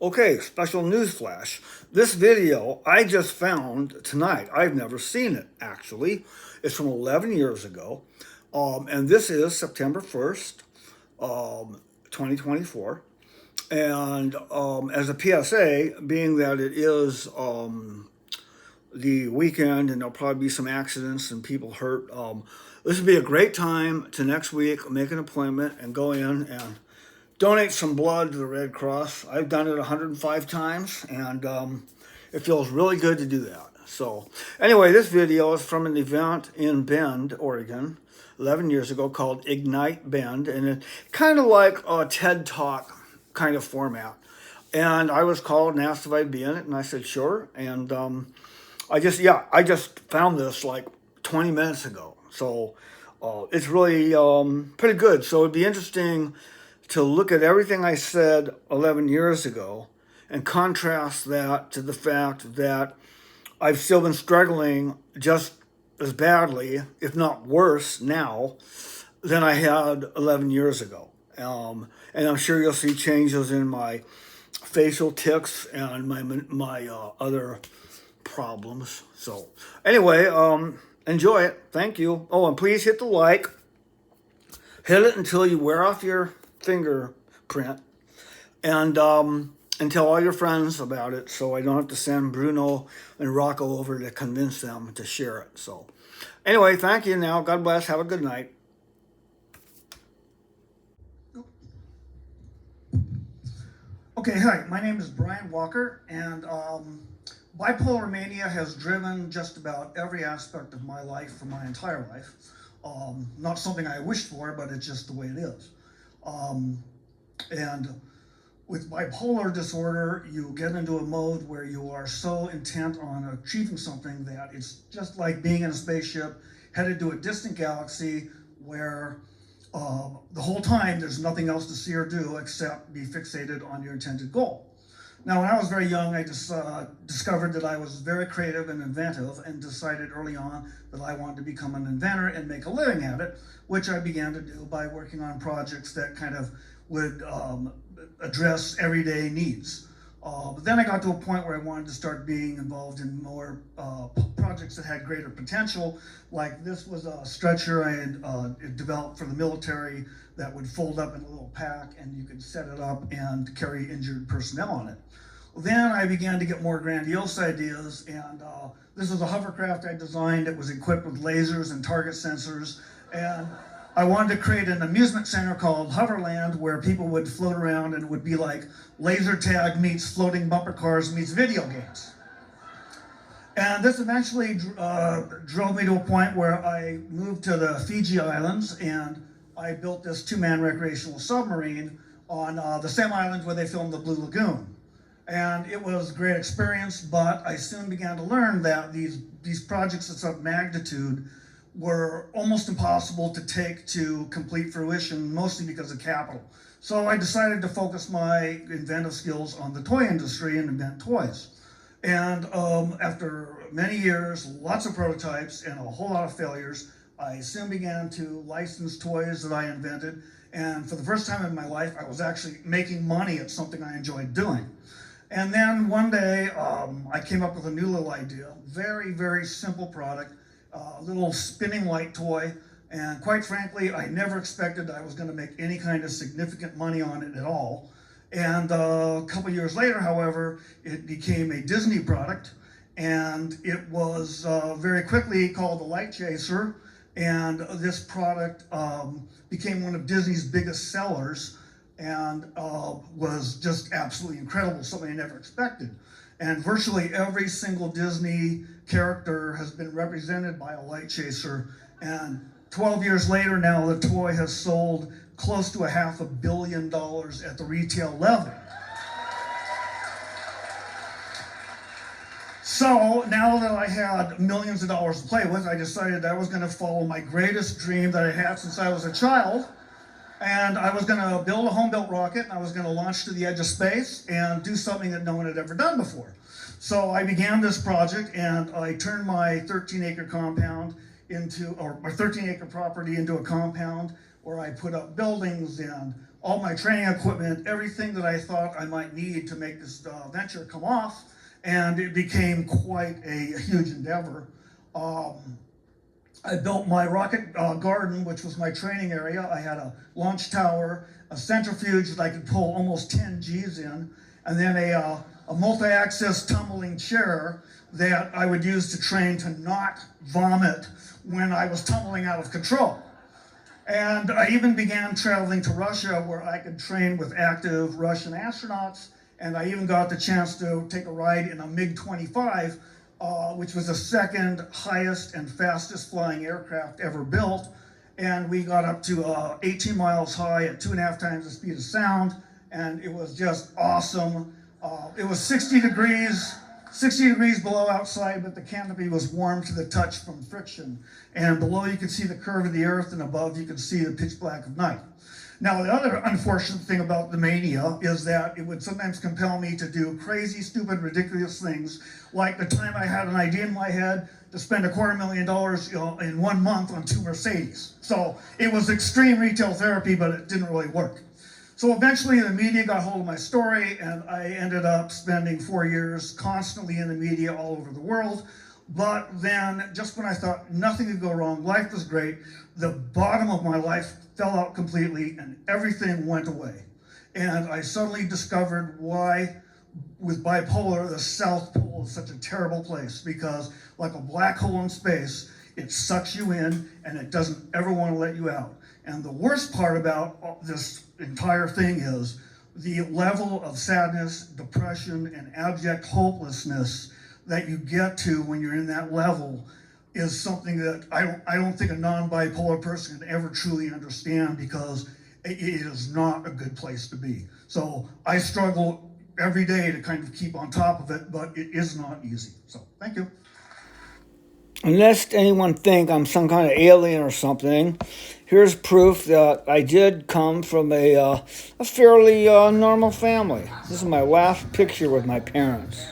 Okay, special news flash. This video I just found tonight. I've never seen it actually. It's from 11 years ago. And this is September 1st, 2024. And as a PSA, being that it is the weekend and there'll probably be some accidents and people hurt, this would be a great time to next week make an appointment and go in and donate some blood to the Red Cross. I've done it 105 times, and it feels really good to do that. So anyway, this video is from an event in Bend, Oregon, 11 years ago called Ignite Bend, and it's kind of like a TED Talk kind of format. And I was called and asked if I'd be in it, and I said sure. And I just found this like 20 minutes ago. So it's really pretty good. So it'd be interesting to look at everything I said 11 years ago and contrast that to the fact that I've still been struggling just as badly, if not worse now, than I had 11 years ago. And I'm sure you'll see changes in my facial tics and my other problems. So anyway, enjoy it. Thank you. Oh, and please hit the like. Hit it until you wear off your fingerprint, and tell all your friends about it, so I don't have to send Bruno and Rocco over to convince them to share it. So anyway, thank you. Now, God bless. Have a good night. Okay, hi, my name is Brian Walker, and bipolar mania has driven just about every aspect of my life for my entire life. Not something I wished for, but it's just the way it is. And with bipolar disorder, you get into a mode where you are so intent on achieving something that it's just like being in a spaceship headed to a distant galaxy where the whole time there's nothing else to see or do except be fixated on your intended goal. Now, when I was very young, I just discovered that I was very creative and inventive and decided early on that I wanted to become an inventor and make a living at it, which I began to do by working on projects that kind of would address everyday needs. But then I got to a point where I wanted to start being involved in more projects that had greater potential. Like this was a stretcher I had developed for the military that would fold up in a little pack and you could set it up and carry injured personnel on it. Well, then I began to get more grandiose ideas, and this was a hovercraft I designed. It was equipped with lasers and target sensors, and I wanted to create an amusement center called Hoverland where people would float around and it would be like laser tag meets floating bumper cars meets video games. And this eventually drove me to a point where I moved to the Fiji Islands and I built this two-man recreational submarine on the same island where they filmed the Blue Lagoon. And it was a great experience, but I soon began to learn that these projects of some magnitude were almost impossible to take to complete fruition, mostly because of capital. So I decided to focus my inventive skills on the toy industry and invent toys. And after many years, lots of prototypes and a whole lot of failures, I soon began to license toys that I invented. And for the first time in my life, I was actually making money at something I enjoyed doing. And then one day, I came up with a new little idea, very, very simple product, a little spinning light toy, and quite frankly, I never expected I was going to make any kind of significant money on it at all. And a couple years later, however, it became a Disney product, and it was very quickly called the Light Chaser, and this product became one of Disney's biggest sellers, and was just absolutely incredible, something I never expected. And virtually every single Disney character has been represented by a light chaser. And 12 years later now, the toy has sold close to $500 million at the retail level. So now that I had millions of dollars to play with, I decided I was going to follow my greatest dream that I had since I was a child. And I was going to build a home-built rocket, and I was going to launch to the edge of space and do something that no one had ever done before. So I began this project, and I turned my 13-acre compound into, or my 13-acre property into a compound where I put up buildings and all my training equipment, everything that I thought I might need to make this venture come off, and it became quite a huge endeavor. I built my rocket garden, which was my training area. I had a launch tower, a centrifuge that I could pull almost 10 Gs in, and then a multi-axis tumbling chair that I would use to train to not vomit when I was tumbling out of control. And I even began traveling to Russia where I could train with active Russian astronauts, and I even got the chance to take a ride in a MiG-25, which was the second highest and fastest flying aircraft ever built. And we got up to 18 miles high at 2.5 times the speed of sound, and it was just awesome. It was 60 degrees below outside, but the canopy was warm to the touch from friction. And below you could see the curve of the earth, and above you could see the pitch black of night. Now, the other unfortunate thing about the mania is that it would sometimes compel me to do crazy, stupid, ridiculous things, like the time I had an idea in my head to spend $250,000 in 1 month on 2 Mercedes. So it was extreme retail therapy, but it didn't really work. So eventually the media got hold of my story, and I ended up spending 4 years constantly in the media all over the world. But then, just when I thought nothing could go wrong, life was great, the bottom of my life fell out completely and everything went away. And I suddenly discovered why, with bipolar, the South Pole is such a terrible place, because like a black hole in space, it sucks you in and it doesn't ever want to let you out. And the worst part about this entire thing is the level of sadness, depression, and abject hopelessness that you get to when you're in that level is something that I don't think a non-bipolar person can ever truly understand, because it is not a good place to be. So I struggle every day to kind of keep on top of it, but it is not easy. So thank you. Unless anyone think I'm some kind of alien or something, here's proof that I did come from a fairly normal family. This is my last picture with my parents.